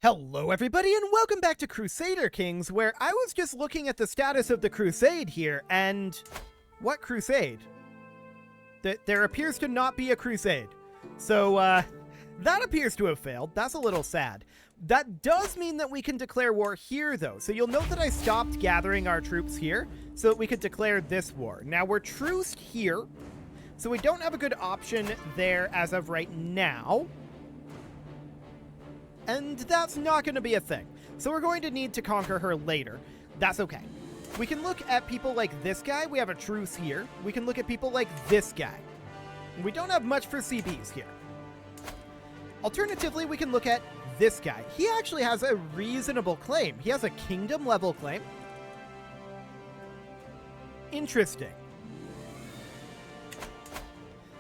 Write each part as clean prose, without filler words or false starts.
Hello everybody and welcome back to Crusader Kings, where I was just looking at the status of the crusade here, and... what crusade? There appears to not be a crusade. So, that appears to have failed. That's a little sad. That does mean that we can declare war here, though. So you'll note that I stopped gathering our troops here so that we could declare this war. Now, we're truced here, so we don't have a good option there as of right now. And that's not going to be a thing. So we're going to need to conquer her later. That's okay. We can look at people like this guy. We have a truce here. We can look at people like this guy. We don't have much for CBs here. Alternatively, we can look at this guy. He actually has a reasonable claim. He has a kingdom level claim. Interesting.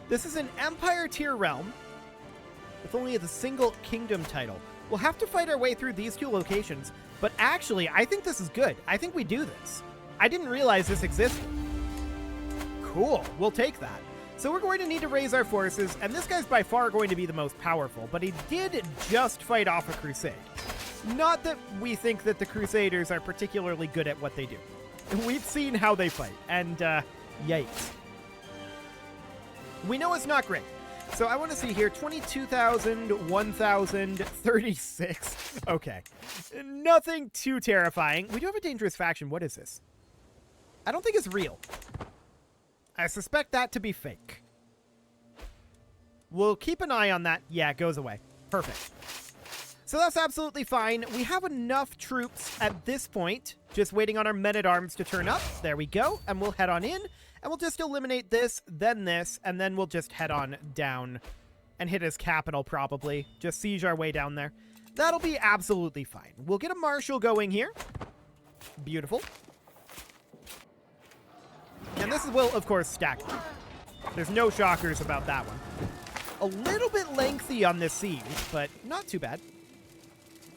This is an empire tier realm with only the single kingdom title. We'll have to fight our way through these two locations, but actually, I think this is good. I think we do this. I didn't realize this existed. Cool, we'll take that. So we're going to need to raise our forces, and this guy's by far going to be the most powerful, but he did just fight off a crusade. Not that we think that the Crusaders are particularly good at what they do. We've seen how they fight, and yikes. We know it's not great. So I want to see here, 22,000, 1,000, 36. Okay. Nothing too terrifying. We do have a dangerous faction. What is this? I don't think it's real. I suspect that to be fake. We'll keep an eye on that. Yeah, it goes away. Perfect. So that's absolutely fine. We have enough troops at this point, just waiting on our men-at-arms to turn up. There we go. And we'll head on in. And we'll just eliminate this, and then we'll just head on down and hit his capital, probably. Just siege our way down there. That'll be absolutely fine. We'll get a marshal going here. Beautiful. And this will, of course, stack. There's no shockers about that one. A little bit lengthy on this siege, but not too bad.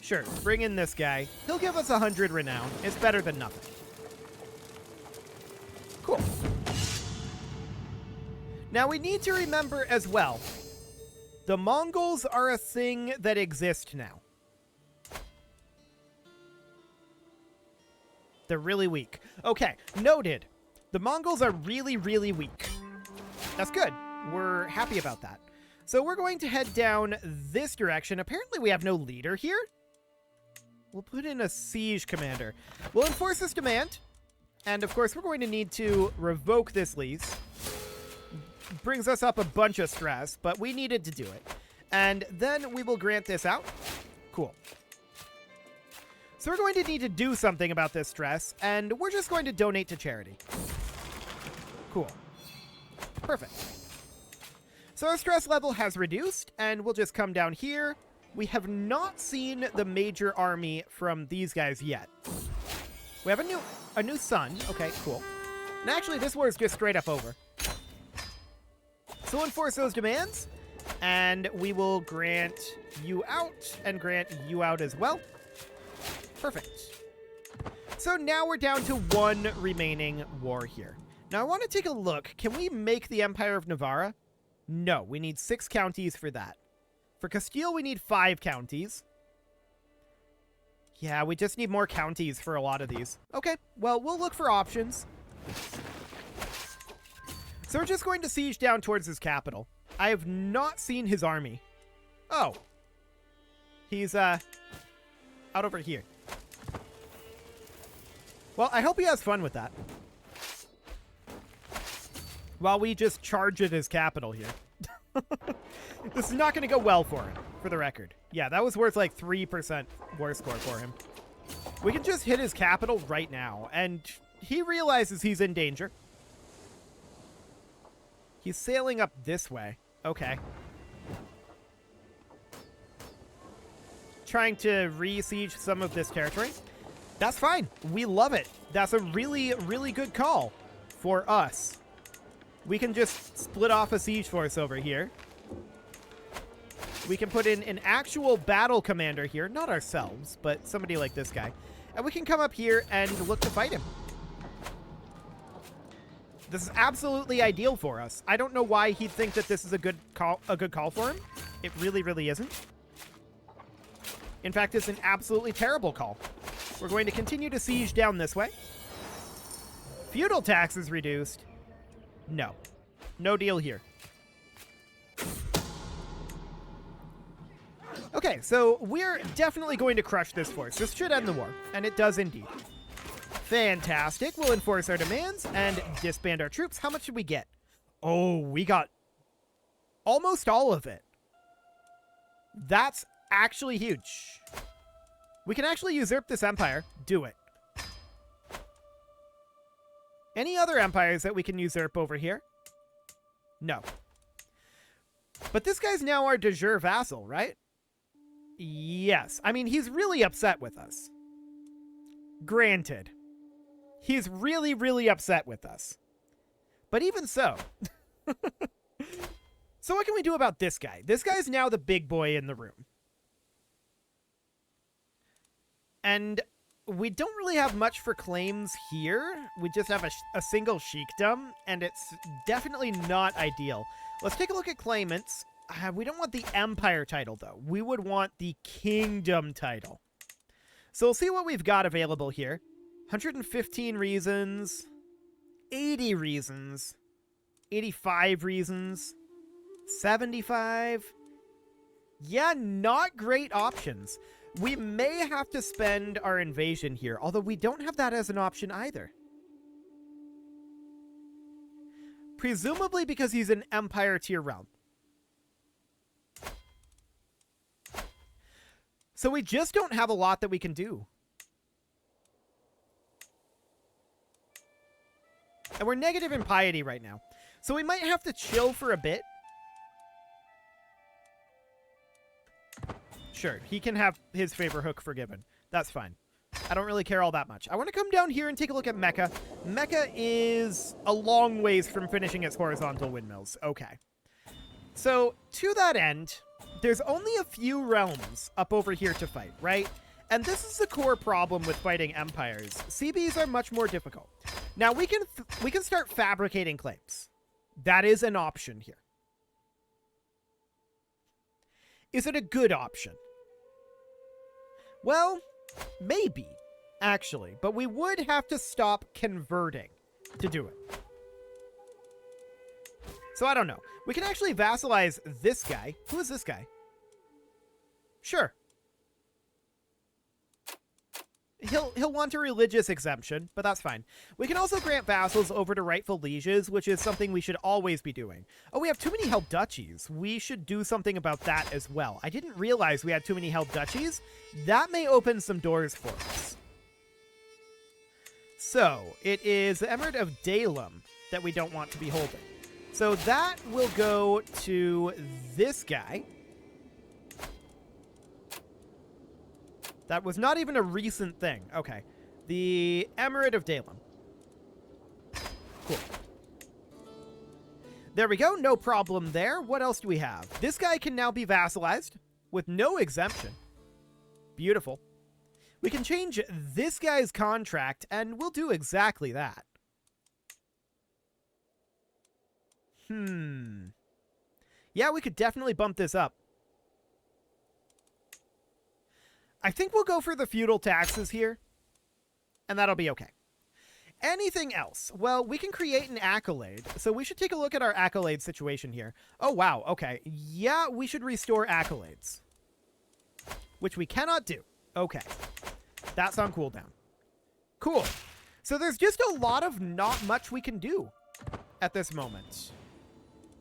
Sure, bring in this guy. He'll give us 100 renown. It's better than nothing. Cool. Now, we need to remember as well, the Mongols are a thing that exist now. They're really weak. Okay, noted. The Mongols are really, really weak. That's good. We're happy about that. So we're going to head down this direction. Apparently, we have no leader here. We'll put in a siege commander. We'll enforce this demand. And, of course, we're going to need to revoke this lease. Brings us up a bunch of stress, but we needed to do it. And then we will grant this out. Cool. So we're going to need to do something about this stress, and we're just going to donate to charity. Cool. Perfect. So our stress level has reduced, and we'll just come down here. We have not seen the major army from these guys yet. We have a new sun. Okay, cool. And actually, this war is just straight up over. So we'll enforce those demands, and we will grant you out and grant you out as well. Perfect. So now we're down to one remaining war here. Now I want to take a look. Can we make the Empire of Navarra? No, we need 6 counties for that. For Castile, we need 5 counties. Yeah, we just need more counties for a lot of these. Okay, well, we'll look for options. So we're just going to siege down towards his capital. I have not seen his army. Oh. He's, out over here. Well, I hope he has fun with that. While we just charge at his capital here. This is not going to go well for him, for the record. Yeah, that was worth like 3% war score for him. We can just hit his capital right now, and he realizes he's in danger. He's sailing up this way. Okay. Trying to re-siege some of this territory. That's fine. We love it. That's a really, really good call for us. We can just split off a siege force over here. We can put in an actual battle commander here. Not ourselves, but somebody like this guy. And we can come up here and look to fight him. This is absolutely ideal for us. I don't know why he'd think that this is a good call for him. It really, really isn't. In fact, it's an absolutely terrible call. We're going to continue to siege down this way. Feudal taxes reduced. No. No deal here. Okay, so we're definitely going to crush this force. This should end the war, and it does indeed. Fantastic. We'll enforce our demands and disband our troops. How much did we get? Oh, we got almost all of it. That's actually huge. We can actually usurp this empire. Do it. Any other empires that we can usurp over here? No. But this guy's now our de jure vassal, right? Yes. I mean, he's really upset with us. Granted. He's really, really upset with us. But even so. So what can we do about this guy? This guy's now the big boy in the room. And we don't really have much for claims here. We just have a single sheikdom, and it's definitely not ideal. Let's take a look at claimants. We don't want the empire title, though. We would want the kingdom title. So we'll see what we've got available here. 115 reasons, 80 reasons, 85 reasons, 75. Yeah, not great options. We may have to spend our invasion here, although we don't have that as an option either. Presumably because he's an empire tier realm. So we just don't have a lot that we can do. And we're negative in piety right now. So we might have to chill for a bit. Sure, he can have his favor hook forgiven. That's fine. I don't really care all that much. I want to come down here and take a look at Mecca. Mecca is a long ways from finishing its horizontal windmills. Okay. So, to that end, there's only a few realms up over here to fight, right? And this is the core problem with fighting empires. CBs are much more difficult. Now, we can start fabricating claims. That is an option here. Is it a good option? Well, maybe, actually. But we would have to stop converting to do it. So I don't know. We can actually vassalize this guy. Who is this guy? Sure. He'll want a religious exemption, but that's fine. We can also grant vassals over to rightful lieges, which is something we should always be doing. Oh, we have too many held duchies. We should do something about that as well. I didn't realize we had too many held duchies. That may open some doors for us. So, it is the Emirate of Dalem that we don't want to be holding. So that will go to this guy. That was not even a recent thing. Okay. The Emirate of Dalem. Cool. There we go. No problem there. What else do we have? This guy can now be vassalized with no exemption. Beautiful. We can change this guy's contract, and we'll do exactly that. Yeah, we could definitely bump this up. I think we'll go for the feudal taxes here, and that'll be okay. Anything else? Well, we can create an accolade, so we should take a look at our accolade situation here. Oh, wow, okay. Yeah, we should restore accolades, which we cannot do. Okay. That's on cooldown. Cool. So there's just a lot of not much we can do at this moment.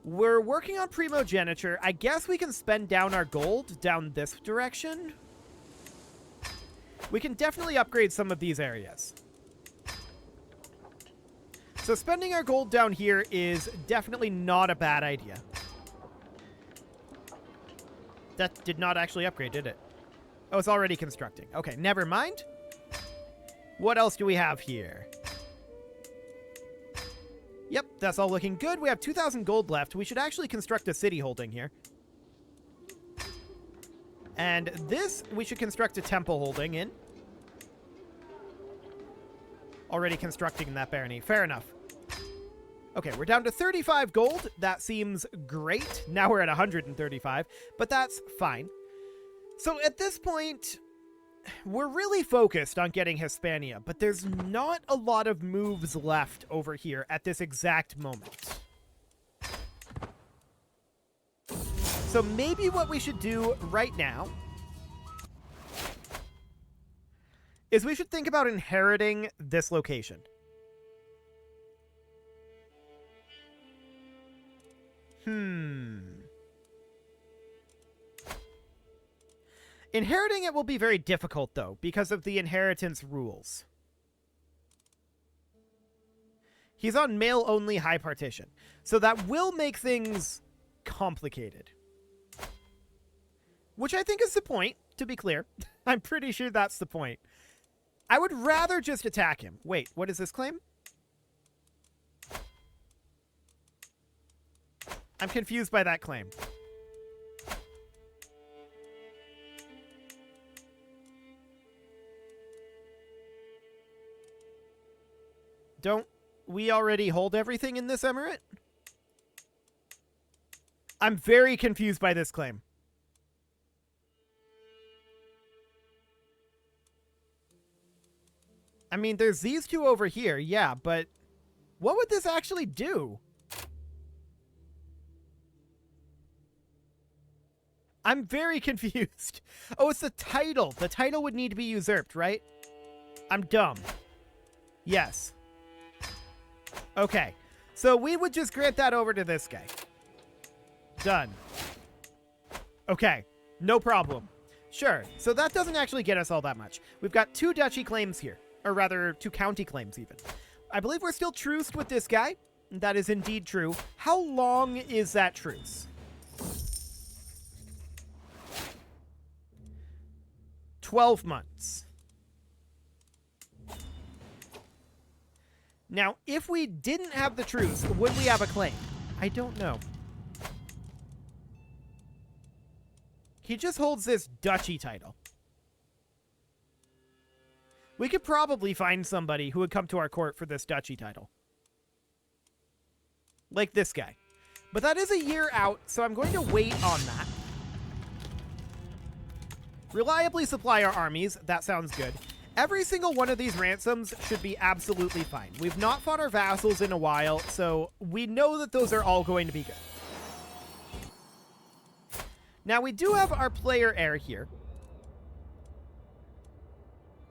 We're working on primogeniture. I guess we can spend down our gold down this direction. We can definitely upgrade some of these areas. So spending our gold down here is definitely not a bad idea. That did not actually upgrade, did it? Oh, it's already constructing. Okay, never mind. What else do we have here? Yep, that's all looking good. We have 2,000 gold left. We should actually construct a city holding here. And this, we should construct a temple holding in. Already constructing that barony. Fair enough. Okay, we're down to 35 gold. That seems great. Now we're at 135, but that's fine. So at this point, we're really focused on getting Hispania, but there's not a lot of moves left over here at this exact moment. So maybe what we should do right now is we should think about inheriting this location. Inheriting it will be very difficult, though, because of the inheritance rules. He's on male-only high partition, so that will make things complicated. Which I think is the point, to be clear. I'm pretty sure that's the point. I would rather just attack him. Wait, what is this claim? I'm confused by that claim. Don't we already hold everything in this emirate? I'm very confused by this claim. I mean, there's these two over here, yeah, but what would this actually do? I'm very confused. Oh, it's the title. The title would need to be usurped, right? I'm dumb. Yes. Okay. So we would just grant that over to this guy. Done. Okay. No problem. Sure. So that doesn't actually get us all that much. We've got 2 duchy claims here. Or rather, 2 county claims even. I believe we're still truced with this guy. That is indeed true. How long is that truce? 12 months. Now, if we didn't have the truce, would we have a claim? I don't know. He just holds this duchy title. We could probably find somebody who would come to our court for this duchy title. Like this guy. But that is a year out, so I'm going to wait on that. Reliably supply our armies. That sounds good. Every single one of these ransoms should be absolutely fine. We've not fought our vassals in a while, so we know that those are all going to be good. Now, we do have our player heir here.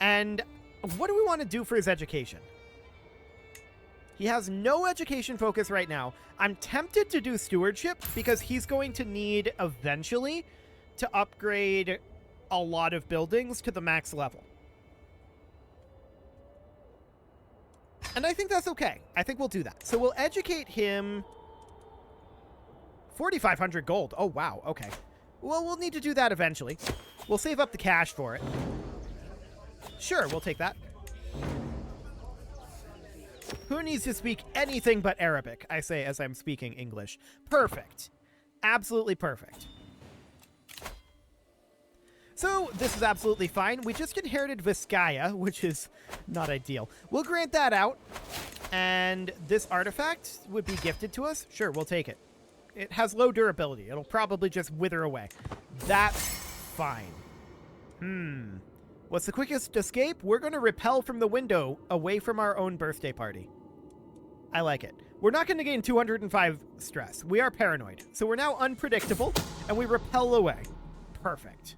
And what do we want to do for his education? He has no education focus right now. I'm tempted to do stewardship because he's going to need eventually to upgrade a lot of buildings to the max level. And I think that's okay. I think we'll do that. So we'll educate him 4,500 gold. Oh, wow. Okay. Well, we'll need to do that eventually. We'll save up the cash for it. Sure, we'll take that. Who needs to speak anything but Arabic? I say as I'm speaking English. Perfect. Absolutely perfect. So, this is absolutely fine. We just inherited Vizcaya, which is not ideal. We'll grant that out. And this artifact would be gifted to us. Sure, we'll take it. It has low durability. It'll probably just wither away. That's fine. What's the quickest escape? We're going to repel from the window away from our own birthday party. I like it. We're not going to gain 205 stress. We are paranoid. So we're now unpredictable, and we repel away. Perfect.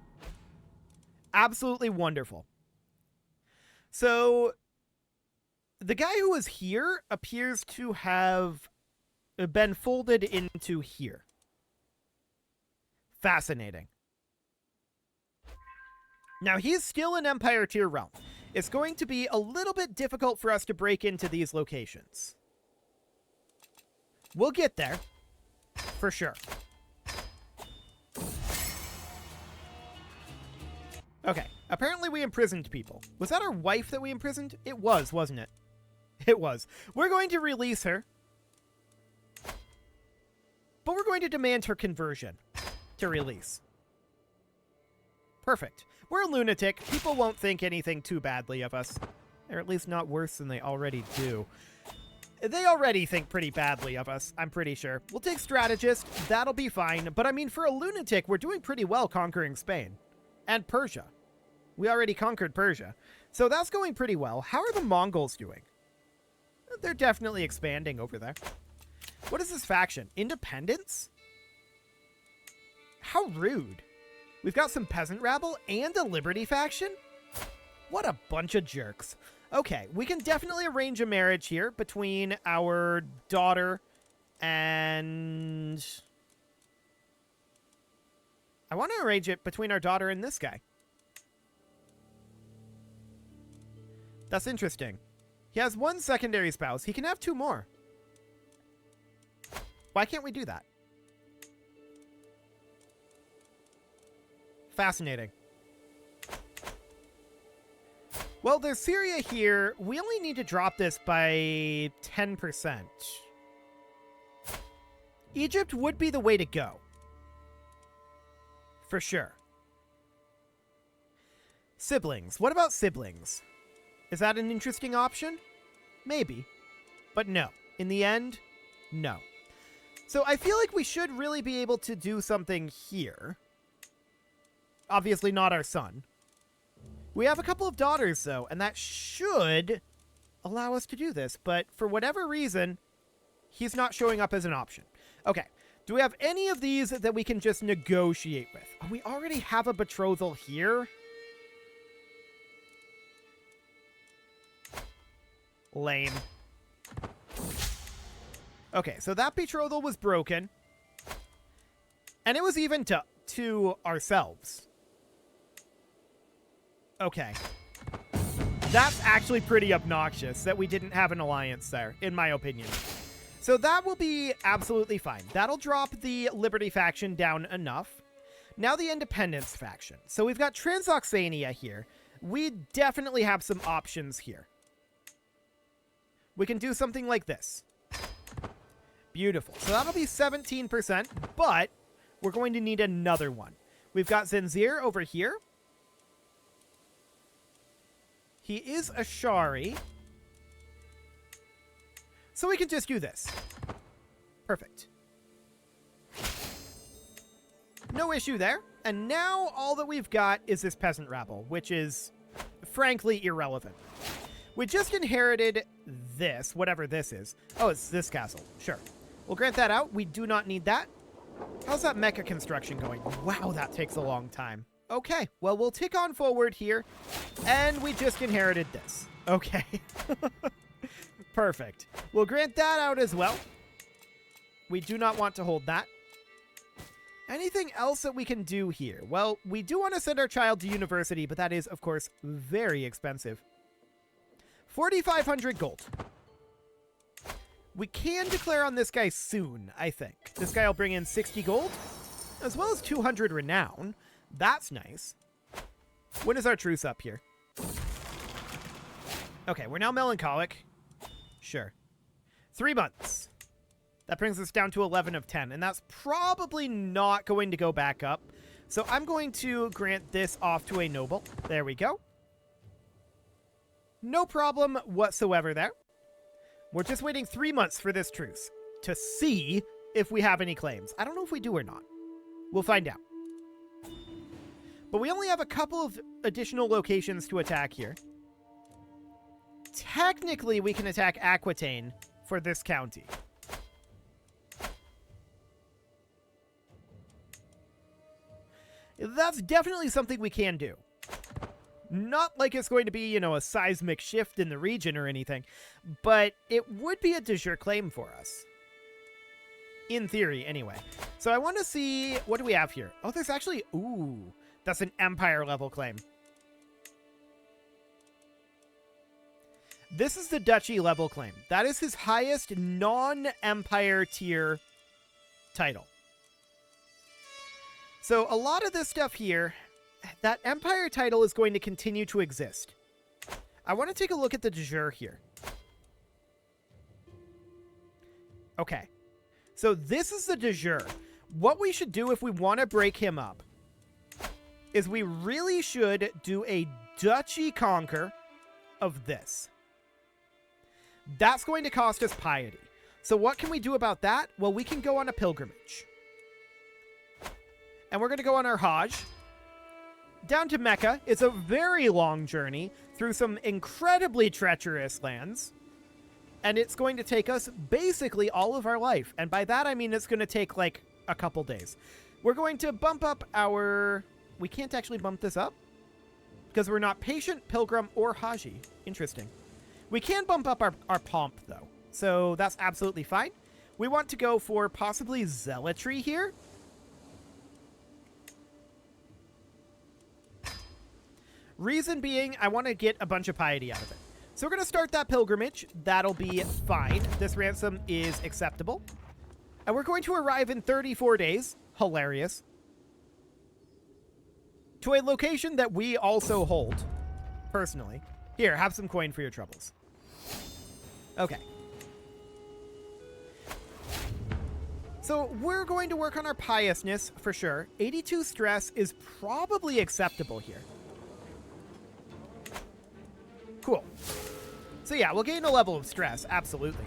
Absolutely wonderful. So, the guy who was here appears to have been folded into here. Fascinating. Now, he's still in Empire Tier realm. It's going to be a little bit difficult for us to break into these locations. We'll get there, for sure. Okay, apparently we imprisoned people. Was that our wife that we imprisoned? It was, wasn't it? It was. We're going to release her. But we're going to demand her conversion to release. Perfect. We're a lunatic. People won't think anything too badly of us. Or at least not worse than they already do. They already think pretty badly of us, I'm pretty sure. We'll take strategist. That'll be fine. But I mean, for a lunatic, we're doing pretty well conquering Spain. And Persia. We already conquered Persia. So that's going pretty well. How are the Mongols doing? They're definitely expanding over there. What is this faction? Independence? How rude. We've got some peasant rabble and a liberty faction? What a bunch of jerks. Okay, we can definitely arrange a marriage here between our daughter and... I want to arrange it between our daughter and this guy. That's interesting. He has one secondary spouse. He can have 2 more. Why can't we do that? Fascinating. Well, there's Syria here. We only need to drop this by 10%. Egypt would be the way to go. For sure. Siblings. What about siblings? Is that an interesting option? Maybe. But no. In the end, no. So I feel like we should really be able to do something here. Obviously not our son. We have a couple of daughters, though, and that should allow us to do this. But for whatever reason, he's not showing up as an option. Okay. Do we have any of these that we can just negotiate with? Oh, we already have a betrothal here. Lame. Okay, so that betrothal was broken. And it was even to ourselves. Okay. That's actually pretty obnoxious that we didn't have an alliance there, in my opinion. So that will be absolutely fine. That'll drop the Liberty faction down enough. Now the Independence faction. So we've got Transoxania here. We definitely have some options here. We can do something like this. Beautiful. So that'll be 17%, but we're going to need another one. We've got Zanzir over here. He is a Shari. So we can just do this. Perfect. No issue there. And now all that we've got is this peasant rabble, which is frankly irrelevant. We just inherited this, whatever this is. Oh, it's this castle. Sure. We'll grant that out. We do not need that. How's that mecha construction going? Wow, that takes a long time. Okay, well, we'll tick on forward here. And we just inherited this. Okay. Perfect. We'll grant that out as well. We do not want to hold that. Anything else that we can do here? Well, we do want to send our child to university, but that is, of course, very expensive. 4,500 gold. We can declare on this guy soon, I think. This guy will bring in 60 gold, as well as 200 renown. That's nice. When is our truce up here? Okay, we're now melancholic. Sure. 3 months. That brings us down to 11 of 10, and that's probably not going to go back up. So I'm going to grant this off to a noble. There we go. No problem whatsoever there. We're just waiting 3 months for this truce to see if we have any claims. I don't know if we do or not. We'll find out. But we only have a couple of additional locations to attack here. Technically, we can attack Aquitaine for this county. That's definitely something we can do. Not like it's going to be, you know, a seismic shift in the region or anything, but it would be a de jure claim for us. In theory, anyway. So I want to see, what do we have here? Oh, there's actually, ooh, that's an empire level claim. This is the duchy level claim. That is his highest non-empire tier title. So a lot of this stuff here, that empire title is going to continue to exist. I want to take a look at the de jure here. Okay. So this is the de jure. What we should do if we want to break him up is we really should do a duchy conquer of this. That's going to cost us piety. So what can we do about that? Well, we can go on a pilgrimage. And we're going to go on our Hajj. down to Mecca. It's a very long journey through some incredibly treacherous lands. And it's going to take us basically all of our life. And by that, I mean it's going to take like a couple days. We're going to bump up our... We can't actually bump this up because we're not patient, pilgrim, or Haji. Interesting. We can bump up our pomp, though. So that's absolutely fine. We want to go for possibly zealotry here. Reason being, I want to get a bunch of piety out of it. So we're going to start that pilgrimage. That'll be fine. This ransom is acceptable. And we're going to arrive in 34 days. Hilarious. To a location that we also hold, personally. Here, have some coin for your troubles. Okay. So we're going to work on our piousness for sure. 82 stress is probably acceptable here. Cool. So yeah, we'll gain a level of stress, absolutely.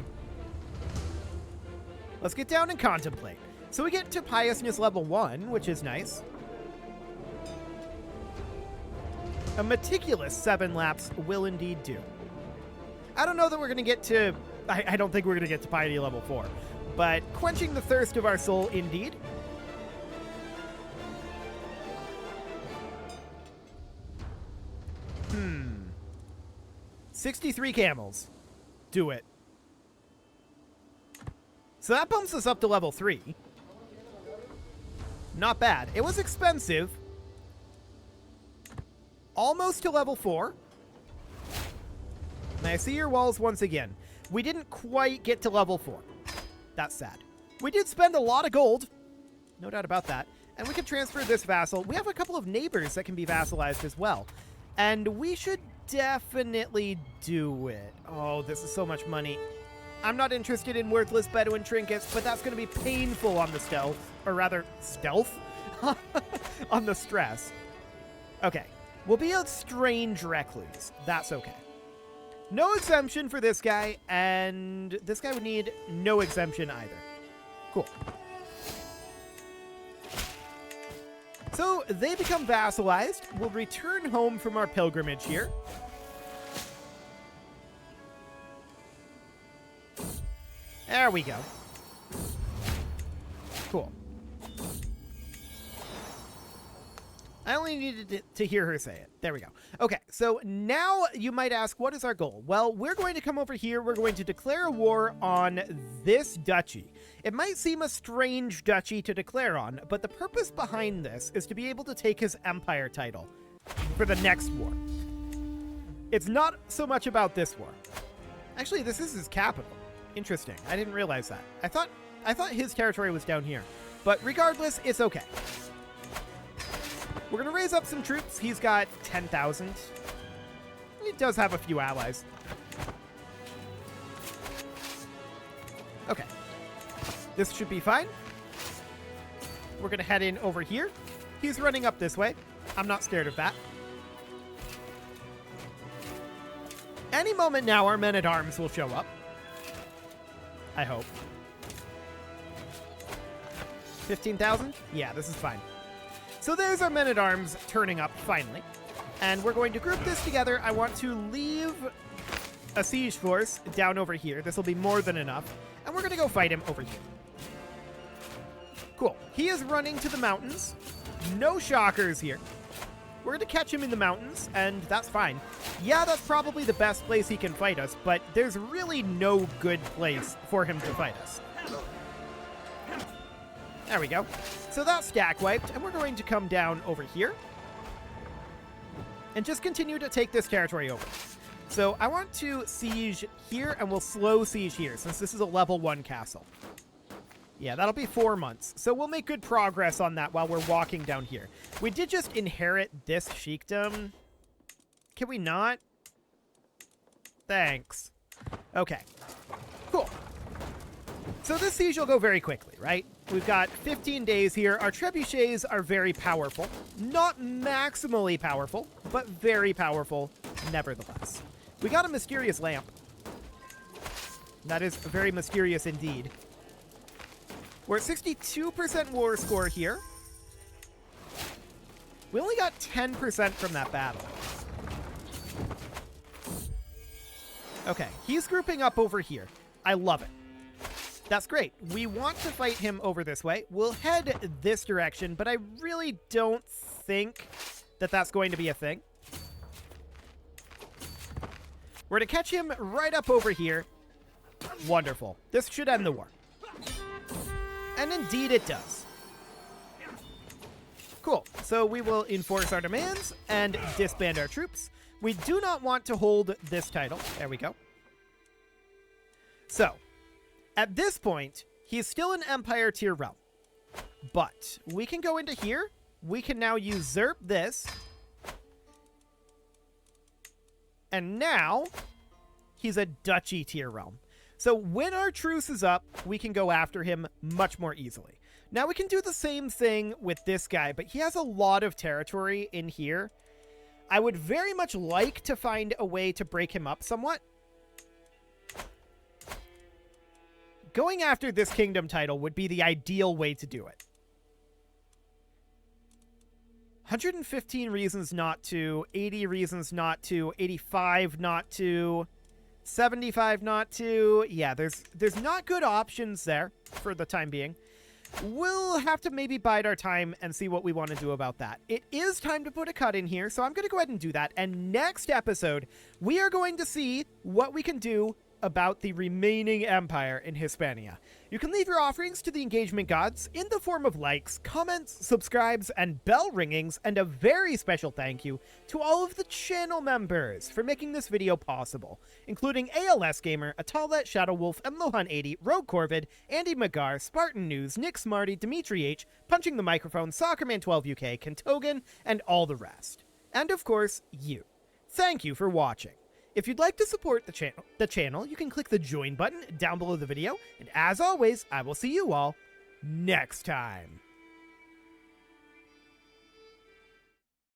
Let's get down and contemplate. So we get to piousness level 1, which is nice. A meticulous 7 laps will indeed do. I don't know that we're going to get to... I don't think we're going to get to piety level 4. But quenching the thirst of our soul, indeed. 63 camels. Do it. So that bumps us up to level 3. Not bad. It was expensive. Almost to level 4. And I see your walls once again. We didn't quite get to level 4. That's sad. We did spend a lot of gold. No doubt about that. And we can transfer this vassal. We have a couple of neighbors that can be vassalized as well. And we should definitely do it. Oh, this is so much money. I'm not interested in worthless Bedouin trinkets, but that's going to be painful on the stealth. Or rather, stealth? On the stress. Okay. We'll be a strange recluse. That's okay. No exemption for this guy, and this guy would need no exemption either. Cool. So they become vassalized. We'll return home from our pilgrimage here. There we go. Cool. I only needed to hear her say it. There we go. Okay, so now you might ask, what is our goal? Well, we're going to come over here. We're going to declare a war on this duchy. It might seem a strange duchy to declare on, but the purpose behind this is to be able to take his empire title for the next war. It's not so much about this war. Actually, this is his capital. Interesting. I didn't realize that. I thought his territory was down here. But regardless, it's okay. We're going to raise up some troops. He's got 10,000. He does have a few allies. Okay. This should be fine. We're going to head in over here. He's running up this way. I'm not scared of that. Any moment now, our men-at-arms will show up. I hope. 15,000? Yeah, this is fine. So there's our men-at-arms turning up, finally. And we're going to group this together. I want to leave a siege force down over here. This will be more than enough. And we're going to go fight him over here. Cool. He is running to the mountains. No shockers here. We're going to catch him in the mountains, and that's fine. Yeah, that's probably the best place he can fight us, but there's really no good place for him to fight us. There we go. So that's stack wiped, and we're going to come down over here and just continue to take this territory over. So I want to siege here, and we'll slow siege here, since this is a level 1 castle. Yeah, that'll be 4 months. So we'll make good progress on that while we're walking down here. We did just inherit this sheikdom. Can we not? Thanks. Okay. Cool. So this siege will go very quickly, right? We've got 15 days here. Our trebuchets are very powerful. Not maximally powerful, but very powerful nevertheless. We got a mysterious lamp. That is very mysterious indeed. We're at 62% war score here. We only got 10% from that battle. Okay, he's grouping up over here. I love it. That's great. We want to fight him over this way. We'll head this direction, but I really don't think that that's going to be a thing. We're to catch him right up over here. Wonderful. This should end the war. And indeed it does. Cool. So we will enforce our demands and disband our troops. We do not want to hold this title. There we go. So, at this point, he's still an Empire tier realm. But we can go into here. We can now usurp this. And now, he's a Duchy tier realm. So when our truce is up, we can go after him much more easily. Now we can do the same thing with this guy, but he has a lot of territory in here. I would very much like to find a way to break him up somewhat. Going after this kingdom title would be the ideal way to do it. 115 reasons not to, 80 reasons not to, 85 not to, 75 not to. Yeah, there's not good options there for the time being. We'll have to maybe bide our time and see what we want to do about that. It is time to put a cut in here, so I'm going to go ahead and do that. And next episode, we are going to see what we can do about the remaining empire in Hispania. You can leave your offerings to the engagement gods in the form of likes, comments, subscribes, and bell ringings, and a very special thank you to all of the channel members for making this video possible, including ALS Gamer, Atalet, Shadowwolf, and Lohan80, Rogue Corvid, Andy McGar, Spartan News, Nick Smarty, Dimitri H, Punching the Microphone, Soccerman12UK, Kentogan, and all the rest. And of course, you. Thank you for watching. If you'd like to support the channel, you can click the join button down below the video. And as always, I will see you all next time.